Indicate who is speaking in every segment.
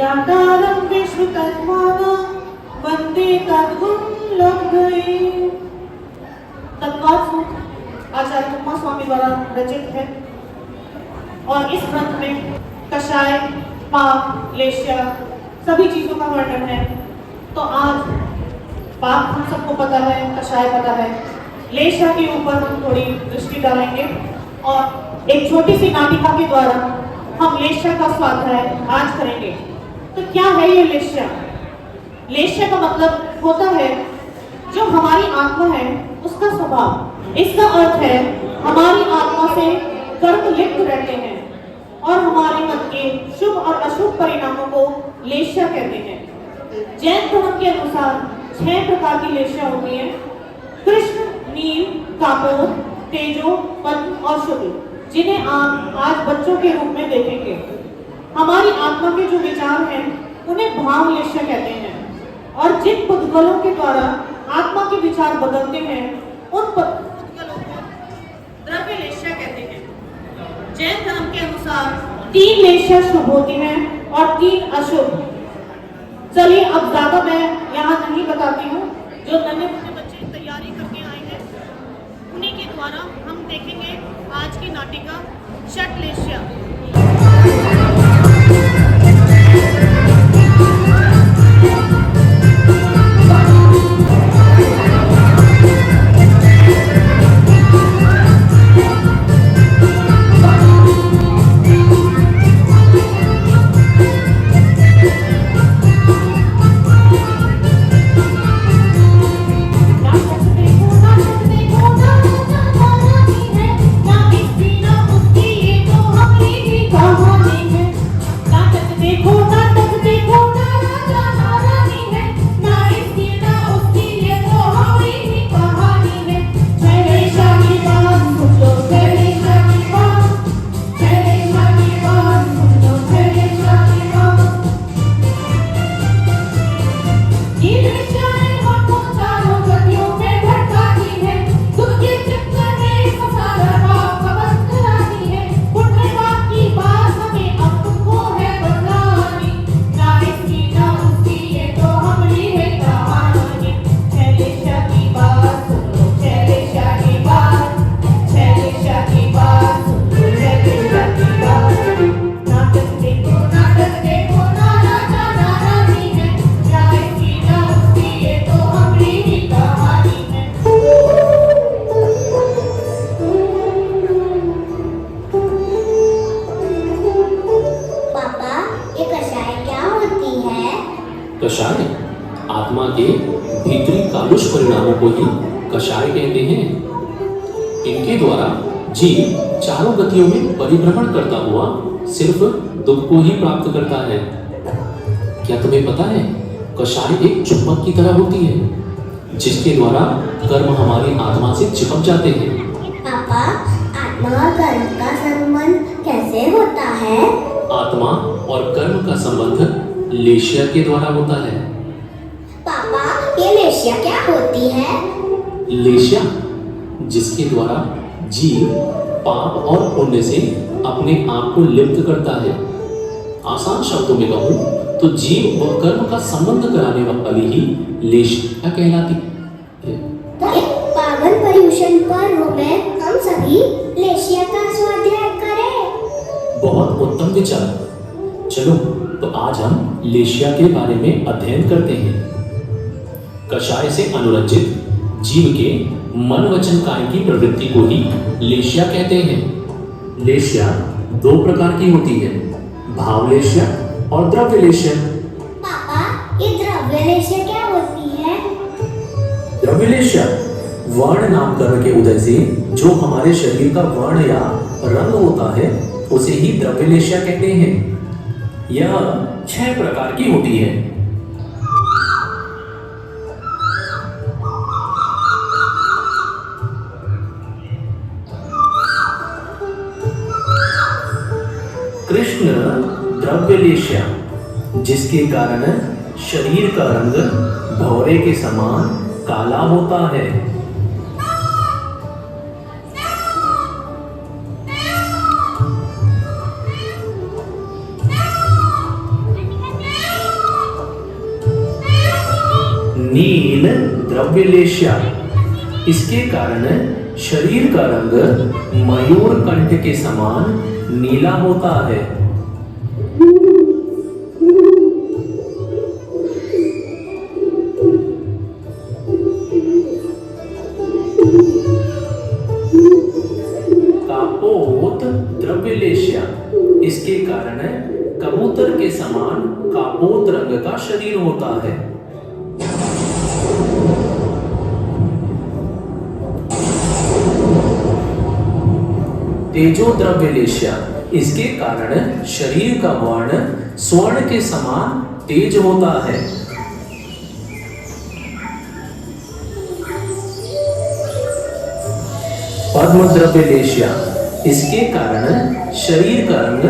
Speaker 1: व्यापारं विश्वतत्त्वानां वन्दे तद्गुणलब्धये। तत्वाद सूत्र आचार्य उमा स्वामी द्वारा रचित है और इस ग्रंथ में कषाय, पाक, लेश्या सभी चीजों का वर्णन है। तो आज पाक हम सबको पता है, कषाय पता है, लेश्या के ऊपर हम थोड़ी दृष्टि डालेंगे और एक छोटी सी नाटिका के द्वारा हम लेश्या का स्वाध्याय आज करेंगे। तो क्या है ये लेश्या? लेश्या का मतलब होता है जो हमारी आत्मा है उसका स्वभाव। इसका अर्थ है हमारी आत्मा से कर्म लिप्त रहते हैं और हमारे मन के शुभ और अशुभ परिणामों को लेश्या कहते हैं। जैन धर्म के अनुसार 6 प्रकार की लेश्या होती है: कृष्ण, नील, कापोर, तेजो, पद्म और शुक्ल, जिन्हें आप आज बच्चों के रूप में देखेंगे। हमारी आत्मा के जो विचार हैं उन्हें भाव लेश्या कहते हैं और जिन पुद्गलों के द्वारा आत्मा के विचार बदलते हैं उन पुद्गलों को द्रव्य लेश्या कहते हैं। जैन धर्म के अनुसार 3 लेश्या शुभ होती हैं और 3 अशुभ। चलिए अब ज्यादा मैं यहाँ नहीं बताती हूँ, जो नन्हे मुन्ने बच्चे तैयारी करके आए हैं उन्हीं के द्वारा हम देखेंगे आज की नाटिका षट लेश्या।
Speaker 2: कषाय आत्मा के भीतरी कालुष परिणामों को ही कषाय कहते हैं। इनके द्वारा जीव चारों गतियों में परिभ्रमण करता हुआ सिर्फ दुख को ही प्राप्त करता है। क्या तुम्हें पता है कषाय एक चुंबक की तरह होती है जिसके द्वारा कर्म हमारी आत्मा से चिपक जाते हैं।
Speaker 3: पापा, आत्मा और कर्म का संबंध कैसे होता है?
Speaker 2: आत्मा और कर्म का संबंध लेश्या के द्वारा होता है।
Speaker 3: पापा, ये लेश्या क्या होती है?
Speaker 2: लेश्या जिसके द्वारा जीव पाप और पुण्य से अपने आप को लिप्त करता है। आसान शब्दों में कहूं तो जीव व कर्म का संबंध कराने वाली ही लेश्या कहलाती है।
Speaker 3: पावन पर्युषण पर्व में हम सभी लेश्या का स्वाध्याय करें।
Speaker 2: बहुत उत्तम विचार। चलो तो आज हम लेश्या के बारे में अध्ययन करते हैं। कषाय से अनुरंजित जीव के मन वचन काय की प्रवृत्ति को ही लेश्या कहते हैं। लेश्या 2 प्रकार की होती है, भाव लेश्या और द्रव्य लेश्या।
Speaker 3: पापा, ये द्रव्य लेश्या क्या होती है?
Speaker 2: द्रव्य लेश्या वर्ण नामकरण के उदय से जो हमारे शरीर का वर्ण या रंग होता है उसे ही द्रव्य लेश्या कहते हैं। यह 6 प्रकार की होती है। कृष्ण द्रव्य लेश्या, जिसके कारण शरीर का रंग भौरे के समान काला होता है। नील द्रव्यलेश्या, इसके कारण शरीर का रंग मयूर कंठ के समान नीला होता है। कापोत द्रव्यलेश्या, इसके कारण कबूतर के समान कापोत रंग का शरीर होता है। तेजो द्रव्यलेश्या, इसके कारण शरीर का वर्ण स्वर्ण के समान तेज होता है। पद्म द्रव्यलेश्या, इसके कारण शरीर का रंग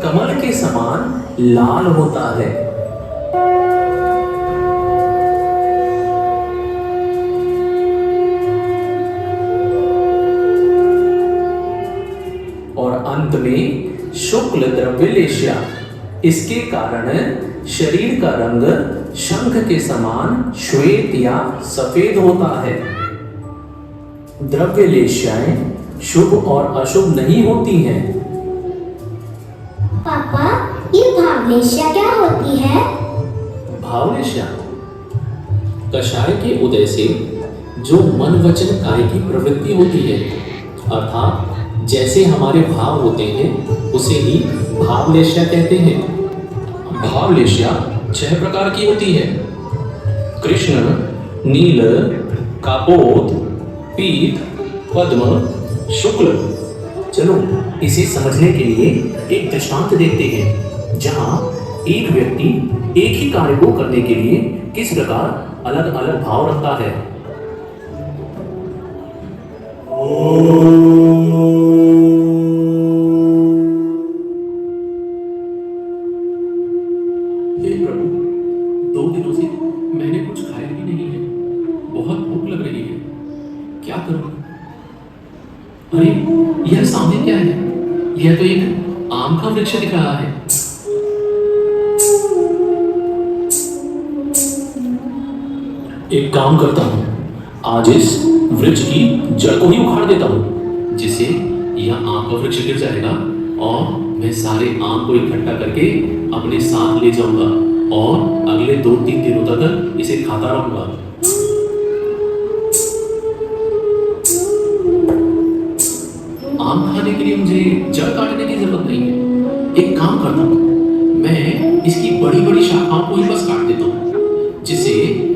Speaker 2: कमल के समान लाल होता है। और अंत में शुक्ल द्रव्यलेश्या, इसके कारण शरीर का रंग शंख के समान श्वेत या सफेद होता है। द्रव्यलेश्याएं शुभ और अशुभ नहीं होती हैं।
Speaker 3: पापा, ये भावलेश्या क्या होती है?
Speaker 2: भावलेश्या कषाय के उदय से जो मन वचन काय की प्रवृत्ति होती है, अर्थात जैसे हमारे भाव होते हैं उसे ही भावलेश्या कहते हैं। भावलेश्या 6 प्रकार की होती है: कृष्ण, नील, कापोत, पीत, पद्म, शुक्ल। चलो इसे समझने के लिए एक दृष्टांत देखते हैं, जहां एक व्यक्ति एक ही कार्य को करने के लिए किस प्रकार अलग अलग भाव रखता है। हे प्रभु, 2 दिनों से मैंने कुछ खाया ही नहीं है, बहुत भूख लग रही है, क्या करूं? अरे यह सामने क्या है? यह तो एक आम का वृक्ष दिख रहा है। एक काम करता हूं, आज इस वृक्ष की जड़ को ही उखाड़ देता हूं, जिससे यह आम का वृक्ष गिर जाएगा और मैं सारे आम को इकट्ठा करके अपने साथ ले जाऊंगा और अगले 2-3 दिनों तक इसे खाता रहूंगा। आम खाने के लिए मुझे जड़ काटने की जरूरत नहीं है। एक काम करता हूँ, मैं इसकी बड़ी बड़ी शाखाओं को ही बस काट देता हूँ, जिससे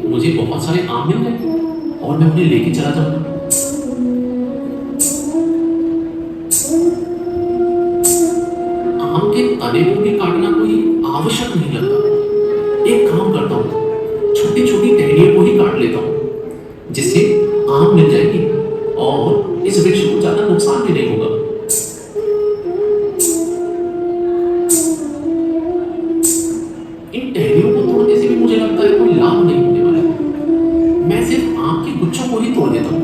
Speaker 2: मुझे बहुत सारे आम मिल जाएंगे और मैं उन्हें लेके चला जाऊंगा। आम के तने को भी काटना कोई आवश्यक नहीं लगता। एक काम करता हूँ, छोटी छोटी टहनियों को ही काट लेता हूँ, जिससे आम मिल जाएगी और इस वृक्ष को ज्यादा नुकसान भी नहीं होगा। इन टहनियों को तोड़ने से भी मुझे लगता है कोई लाभ नहीं होने वाला है। मैं सिर्फ आम के गुच्छों को ही तोड़ देता हूँ।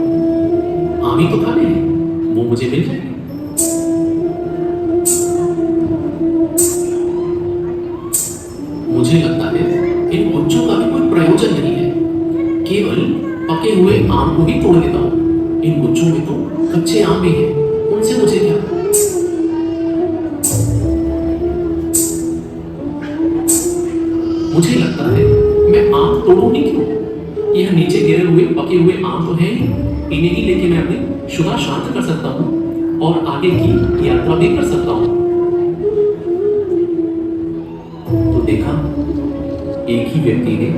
Speaker 2: आम ही तो खाने हैं, वो मुझे मिल जाएगी। मुझे लगता है इन गुच्छों का भी कोई प्रयोजन नहीं है, केवल पके हुए आम को ही तोड़ देता हूँ। इन गुच्छों में तो कच्चे आम भी हैं, उनसे मुझे क्या? मुझे लगता है मैं आम तोड़ूं ही क्यों? यह नीचे गिरे हुए पके हुए आम तो हैं ही, इन्हें ही लेके मैं अपनी क्षुधा शांत कर सकता हूँ और आगे की यात्रा भी कर सकता हूँ। तो देखा, एक ही व्यक्ति ने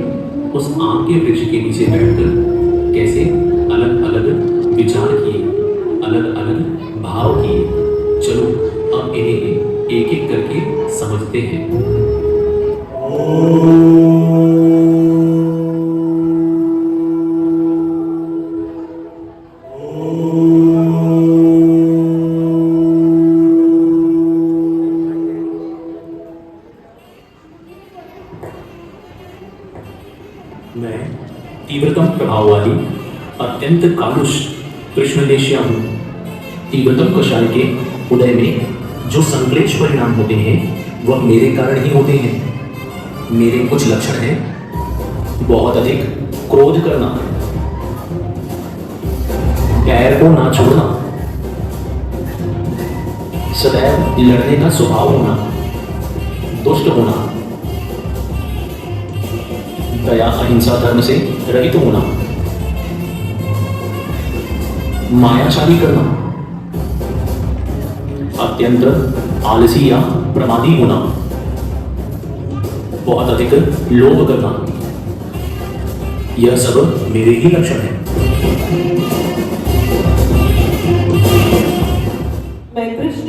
Speaker 2: उस आम के वृक्ष के नीचे बैठकर कैसे अलग अलग विचार किए, अलग अलग भाव किए। चलो अब इन्हें एक एक करके समझते हैं। मैं तीव्रतम प्रभाव वाली अत्यंत कालुष कृष्णलेश्या हूँ। तीव्रतम कषाय के उदय में जो संक्लेश परिणाम होते हैं वह मेरे कारण ही होते हैं। मेरे कुछ लक्षण हैं: बहुत अधिक क्रोध करना, गैर को ना छोड़ना, सदैव लड़ने का स्वभाव होना, दुष्ट होना, दया अहिंसा धर्म से रहित होना, मायाचारी करना, अत्यंत आलसी या प्रमादी होना, बहुत अधिक लोभ करना, यह सब मेरे ही लक्षण हैं।
Speaker 1: मैं कृष्ण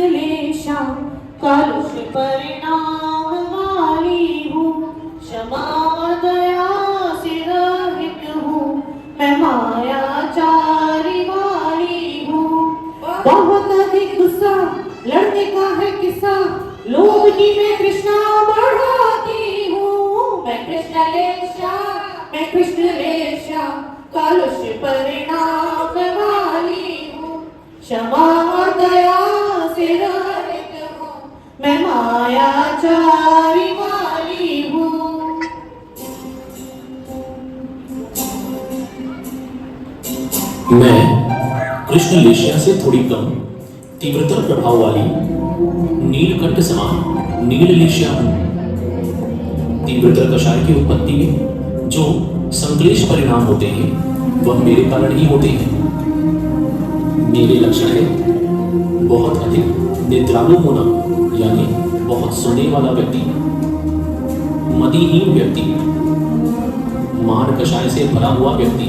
Speaker 1: लेशा कालुष परिणाम वाली हूँ, क्षमा और दया से रहित हूँ, मैं मायाचारी वाली हूँ। बहुत अधिक गुस्सा लड़ने का है किस्सा, लोभ की मैं कृष्णा बढ़ाती हूँ। मैं कृष्ण लेशा कालुष परिणाम वाली हूँ, क्षमा और दया से रहित हूँ, मैं मायाचारी वाली हूँ।
Speaker 2: मैं कृष्ण लेशिया से थोड़ी कम तीव्रतर प्रभाव वाली नीलकंठ समान नील लेशिया हूं। तीव्रतर कषाय की उत्पत्ति में जो संक्लेश परिणाम होते हैं वह मेरे कारण ही होते हैं। मेरे लक्षण है बहुत अधिक निद्रालु होना, यानी बहुत सोने वाला व्यक्ति, मदिहीन व्यक्ति, मान कषाय से भरा हुआ व्यक्ति,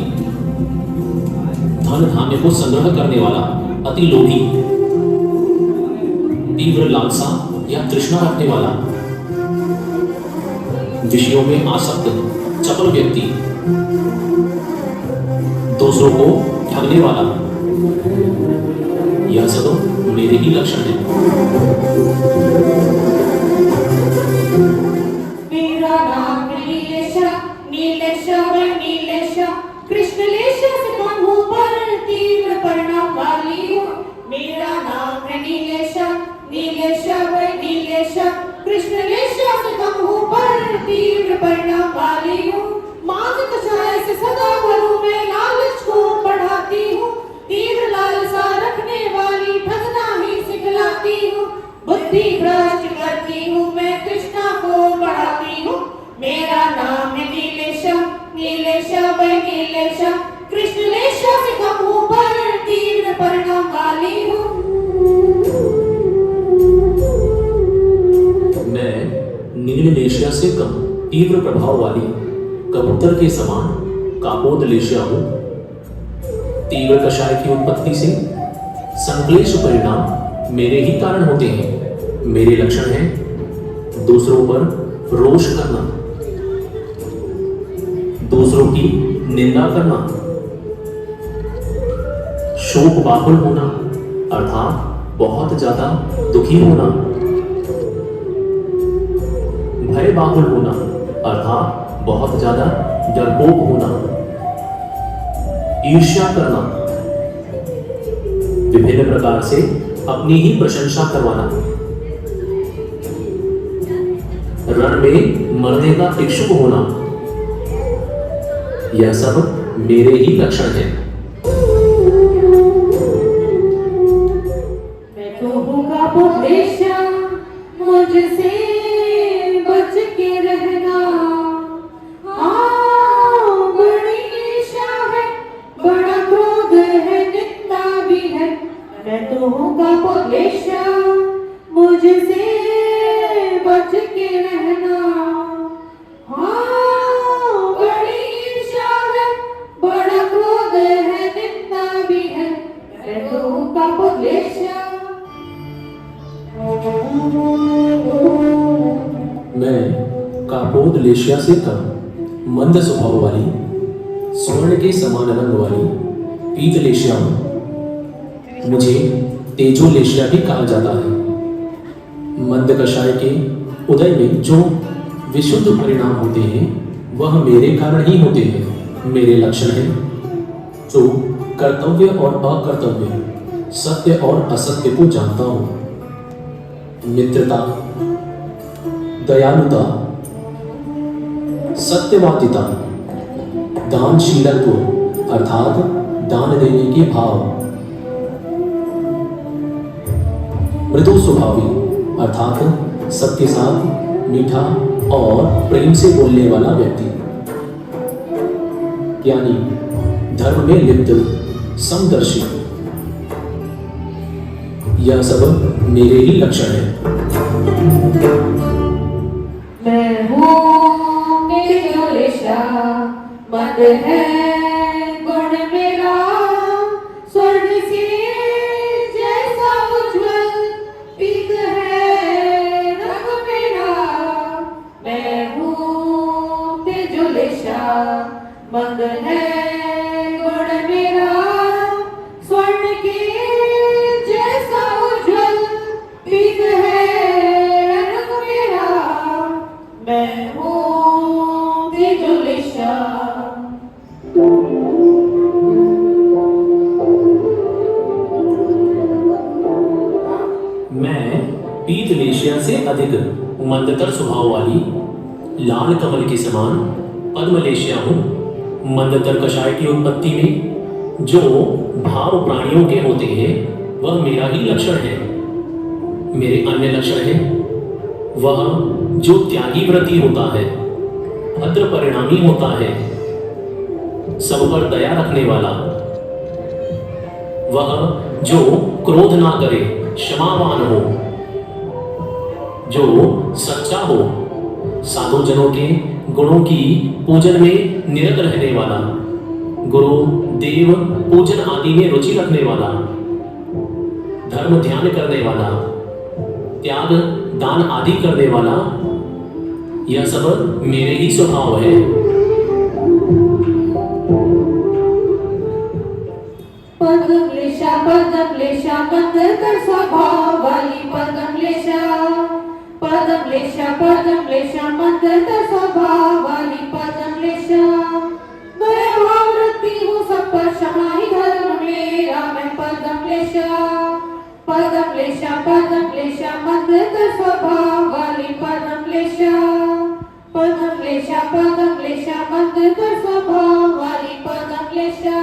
Speaker 2: धन धान्य को संग्रह करने वाला अति लोभी, तीव्र लालसा या तृष्णा रखने वाला, विषयों में आसक्त चपल व्यक्ति, दूसरों को ठगने वाला, यह सब मेरे ही लक्षण हैं।
Speaker 1: मेरा नाम नीलेशा, नीलेशा व नीलेशा, कृष्ण लेशा से कम हूँ पर तीव्र परिणाम वाली हूँ। मेरा नाम है नीलेशा, नीलेशा व नीलेशा, कृष्ण लेशा से कम हूँ पर तीव्र परिणाम वाली हूँ। मांग कषाय से सदा भरूं मैं लालच को बढ़ाती हूँ, तीव्र लालसा रखने वाली ठगना ही सिखलाती हूँ। बुद्धि भ्रष्ट करती हूँ मैं कृष्णा को बढ़ाती हूँ। मेरा नाम है नीलेशा, नीलेशा व नीलेशा, कृष्ण लेशा से कम हूँ पर तीव्र परिणाम वाली हूँ।
Speaker 2: मैं नील लेशिया से कम तीव्र प्रभाव वाली कबूतर के समान कापोद लेशिया हूं। तीव्र कषाय की उत्पत्ति से संक्लेश परिणाम मेरे ही कारण होते हैं। मेरे लक्षण हैं दूसरों पर रोष करना, दूसरों की निंदा करना, शोक बाहुल होना अर्थात बहुत ज्यादा दुखी होना, भय बाहुल होना अर्थात बहुत ज्यादा डरपोक होना, ईर्ष्या करना, विभिन्न प्रकार से अपनी ही प्रशंसा करवाना, रण में मरने का इच्छुक होना, यह सब मेरे ही लक्षण हैं।
Speaker 1: मैं तो होगा बुद्धेशा, मुझसे बच के रहना। बड़ी ईर्ष्या है, बड़ा क्रोध है, निंदा भी है। मैं तो होगा बुद्धेशा, मुझसे बच के रहना। बड़ी ईर्ष्या है, बड़ा क्रोध है, निंदा भी है। मैं तो होगा बुद्धेशा।
Speaker 2: मैं कापोद लेशिया से कम मंद स्वभाव वाली स्वर्ण के समान रंग वाली पीत लेशिया हूं। मुझे तेजो लेशिया भी कहा जाता है। मंद कषाय के उदय में जो विशुद्ध परिणाम होते हैं वह मेरे कारण ही होते हैं। मेरे लक्षण हैं जो कर्तव्य और अकर्तव्य, सत्य और असत्य को जानता हूं। मित्रता, दयालुता, सत्यवादिता, दानशीलत्व अर्थात दान देने के भाव, मृदु स्वभावी अर्थात सबके साथ मीठा और प्रेम से बोलने वाला व्यक्ति, यानी धर्म में लिप्त, समदर्शी, यह सब मेरे ही लक्षण हैं।
Speaker 1: मैं हूँ निर्दोषा, मद है गुण मेरा, स्वर्ग से जैसा उज्ज्वल पीत है रंग मेरा। मैं हूँ तेजोलेशा, मद है गुण मेरा, स्वर्ण के जैसा उज्ज्वल पीत है रंग मेरा। मैं हूँ तेजोलेशा।
Speaker 2: मैं पीतलेशिया से अधिक मंदतर स्वभाव वाली लाल कमल के समान पद्मलेशिया हूँ। मंदतर कषाय की उत्पत्ति में जो भाव प्राणियों के होते हैं वह मेरा ही लक्षण है। मेरे अन्य लक्षण हैं वह जो त्यागी व्रती होता है, भद्र परिणामी होता है, सब पर दया रखने वाला, वह जो क्रोध ना करे, क्षमावान हो, जो सच्चा हो, साधु जनों के गुणों की पूजन में निरत रहने वाला, गुरु देव पूजन आदि में रुचि रखने वाला, धर्म ध्यान करने वाला, त्याग दान आदि करने वाला, यह सब मेरे ही स्वभाव है।
Speaker 1: पद्मलेशा पद्मलेशा मंदतर स्वभाव वाली पद्मलेशा, पद्मलेशा पद्मलेशा मंदतर स्वभाव वाली पद्मलेशा। मैं भाव रखती हूँ सब पर, क्षमा ही धर्म मेरा। मैं पद्मलेशा, पद्मलेशा पद्मलेशा मंदतर स्वभाव वाली पद्मलेशा, पद्मलेशा पद्मलेशा मंदतर स्वभाव वाली पद्मलेशा।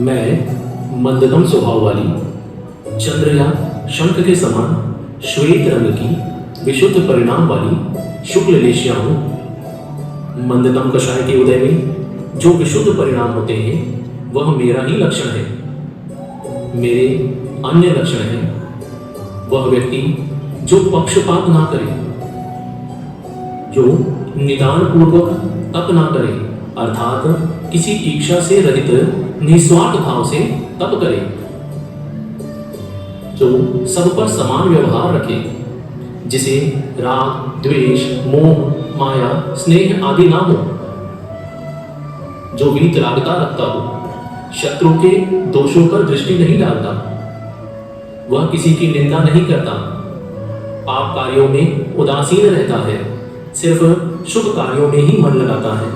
Speaker 2: मैं मंदगम स्वभाव वाली चंद्र या शंख के समान श्वेत रंग की विशुद्ध परिणाम वाली शुक्ल लेशिया हूँ। मंदगम कषाय के उदय में जो विशुद्ध परिणाम होते हैं वह मेरा ही लक्षण है। मेरे अन्य लक्षण हैं वह व्यक्ति जो पक्षपात ना करे, जो निदान पूर्वक तप ना करे, अर्थात किसी इच्छा से रहित निस्वार्थ भाव से तप करे, जो सब पर समान व्यवहार रखे, जिसे राग द्वेष मोह माया स्नेह आदि ना हो, जो वीतरागता रखता हो, शत्रु के दोषों पर दृष्टि नहीं डालता, वह किसी की निंदा नहीं करता, पाप कार्यों में उदासीन रहता है, सिर्फ शुभ कार्यों में ही मन लगाता है।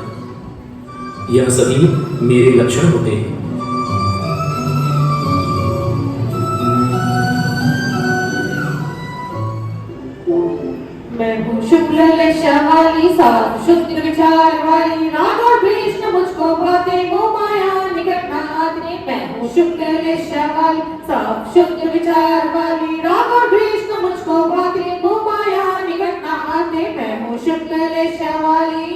Speaker 2: यह सभी मेरे लक्षण होते हैं।
Speaker 1: मैं हूँ शुक्ल लेशा वाली, साफ शुद्ध विचार वाली, राग और द्वेष न मुझको भाते, मोह माया निकट न आते। मैं हूँ शुक्ल लेशा वाली, साफ शुद्ध विचार वाली, राग और द्वेष न मुझको भाते, मोह माया निकट न आते। मैं हूँ शुक्ल लेशा वाली।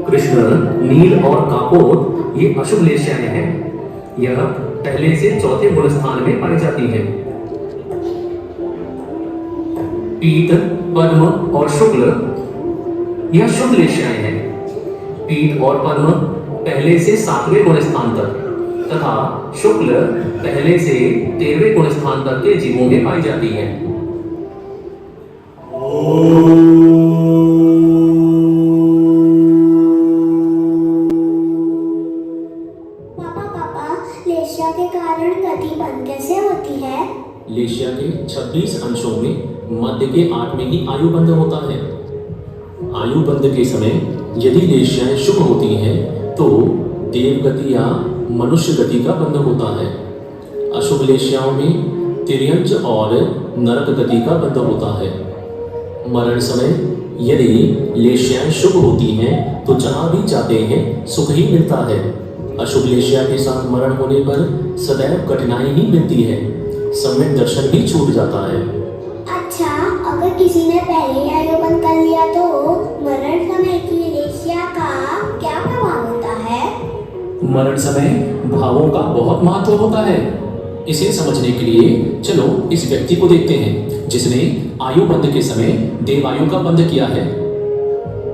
Speaker 2: कृष्ण, नील और काकोट ये अशुभ लेशियाएं हैं। यह पहले से चौथे गुण स्थान में पाई जाती हैं। पीत, पद्म और शुक्ल यह शुभ लेशियाएं हैं। पीत और पद्म पहले से 7वें गुण स्थान तक तथा शुक्ल पहले से 13वें गुण स्थान तक के जीवों में पाई जाती है।
Speaker 3: लेशिया के कारण गति बंद कैसे होती है?
Speaker 2: लेशिया के 26 अंशों में मध्य के 8वें ही आयु बंध होता है। आयु बंध के समय यदि लेशियाएं शुभ होती हैं तो देव गति या मनुष्य गति का बंध होता है। अशुभ लेशियाओं में तिर्यंच और नरक गति का बंध होता है। मरण समय यदि लेशियाएं शुभ होती हैं तो जहां भी जाते हैं सुख ही मिलता है। अशुभ लेशिया के साथ मरण होने पर सदैव कठिनाई ही मिलती है, सम्यक दर्शन भी छूट जाता है।
Speaker 3: अच्छा, अगर किसी ने पहले ही आयोपन कर लिया तो मरण समय की लेशिया का क्या प्रभाव होता है?
Speaker 2: मरण समय भावों का बहुत महत्व होता है। इसे समझने के लिए चलो इस व्यक्ति को देखते हैं जिसने आयु बंध के समय देवायु का बंध किया है।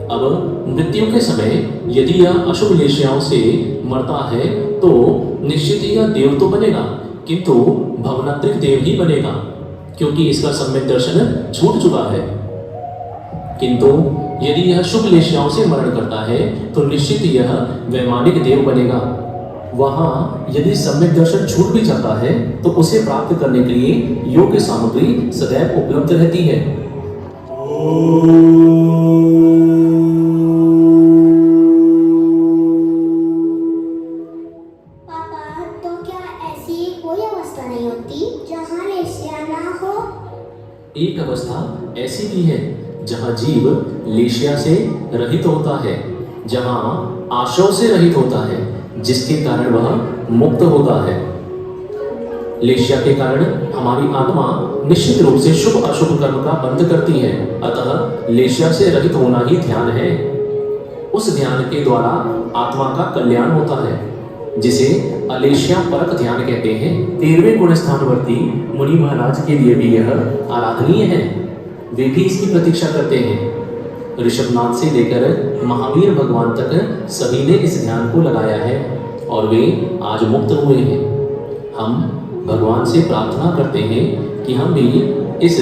Speaker 2: अब मृत्यु के समय यदि यह अशुभ लेशियाओं से मरता है तो निश्चित ही यह देव तो बनेगा, किंतु भवनात्रिक देव ही बनेगा, क्योंकि इसका सम्यक दर्शन छूट चुका है। किंतु यदि यह शुभ लेशियाओं से मरण करता है तो निश्चित यह वैमानिक देव बनेगा। वहां यदि सम्यक दर्शन छूट भी जाता है तो उसे प्राप्त करने के लिए योग्य सामग्री सदैव उपलब्ध रहती है।
Speaker 3: पापा, तो क्या ऐसी कोई अवस्था नहीं होती जहाँ लेशिया ना हो?
Speaker 2: एक अवस्था ऐसी भी है जहां जीव लेशिया से रहित होता है, जहां आशयों से रहित होता है, जिसके कारण वह मुक्त होता है। लेशिया के कारण हमारी आत्मा निश्चित रूप से शुभ अशुभ कर्म का बंध करती है, अतः लेशिया से रहित होना ही ध्यान है। उस ध्यान के द्वारा आत्मा का कल्याण होता है, जिसे अलेशिया परक ध्यान कहते हैं। 13वें गुण स्थानवर्ती मुनि महाराज के लिए भी यह आराधनीय है, वे भी इसकी प्रतीक्षा करते हैं। ऋषभनाथ से लेकर महावीर भगवान तक सभी ने इस ध्यान को लगाया है और वे आज मुक्त हुए हैं। हम भगवान से प्रार्थना करते हैं कि हम भी इस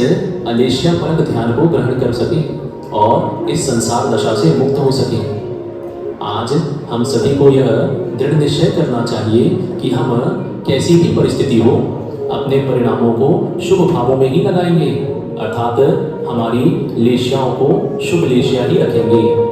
Speaker 2: अलेशिया परक ध्यान को ग्रहण कर सकें और इस संसार दशा से मुक्त हो सकें। आज हम सभी को यह दृढ़ निश्चय करना चाहिए कि हम कैसी भी परिस्थिति हो अपने परिणामों को शुभ भावों में ही लगाएंगे, अर्थात हमारी लेशियाओं को शुभ लेशिया ही रखेंगे।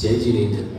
Speaker 2: जय जिनेन्द्र।